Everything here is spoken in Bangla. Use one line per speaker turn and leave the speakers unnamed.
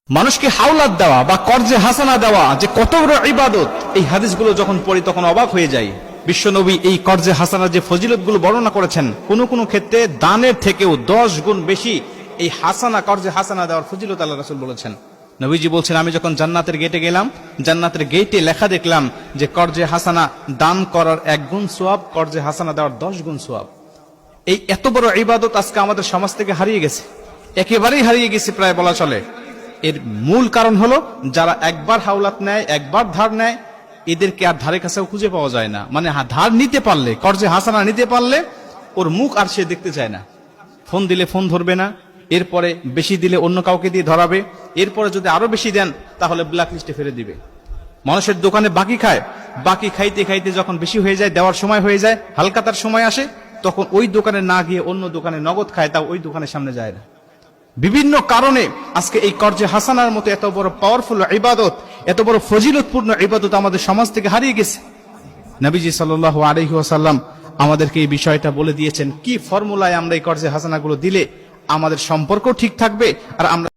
মানুষকে হাওলাত দেওয়া বা কর্জে হাসানা দেওয়া যে কত বড় ইবাদত, এই হাদিসগুলো যখন পড়ি তখন অবাক হয়ে যাই। বিশ্বনবী এই কর্জে হাসানা যে ফজিলতগুলো বর্ণনা করেছেন, কোন কোন ক্ষেত্রে দানের থেকেও 10 গুণ বেশি এই হাসানা, কর্জে হাসানা দেওয়ার ফজিলত আল্লাহ রাসূল বলেছেন। নবীজি বলছেন, আমি যখন জান্নাতের গেটে গেলাম, জান্নাতের গেটে লেখা দেখলাম যে কর্জে হাসানা দান করার 1 গুণ সওয়াব, কর্জে হাসানা দেওয়ার 10 গুণ সওয়াব। এই এত বড় ইবাদত আজকে আমাদের সমাজ থেকে হারিয়ে গেছে, একেবারেই হারিয়ে গেছে প্রায় বলা চলে। এর মূল কারণ হলো যারা একবার হাওলাত নেয়, একবার ধার নেয়, এদেরকে আর ধারে কাছেও খুঁজে পাওয়া যায় না। মানে ধার নিতে পারলে, কর্জে হাসানা নিতে পারলে ওর মুখ আর সে দেখতে চায় না। ফোন দিলে ফোন ধরবে না, এরপরে বেশি দিলে অন্য কাউকে দিয়ে ধরাবে, এরপরে যদি আরো বেশি দেন তাহলে ব্ল্যাক লিস্টে ফেলে দিবে। মানুষের দোকানে বাকি খায়, বাকি খাইতে খাইতে যখন বেশি হয়ে যায়, দেওয়ার সময় হয়ে যায়, হালকা তার সময় আসে, তখন ওই দোকানে না গিয়ে অন্য দোকানে নগদ খায়, তাও ওই দোকানের সামনে যায় না। বিভিন্ন কারণে আজকে এই কর্জে হাসানার মতো এত বড় পাওয়ারফুল ইবাদত, এত বড় ফজিলতপূর্ণ ইবাদত আমাদের সমাজ থেকে হারিয়ে গেছে। নবীজি সাল্লাল্লাহু আলাইহি ওয়াসাল্লাম আমাদেরকে এই বিষয়টা বলে দিয়েছেন, কি ফর্মুলায় আমরা এই কর্জে হাসানাগুলো দিলে আমাদের সম্পর্ক ঠিক থাকবে আর আমরা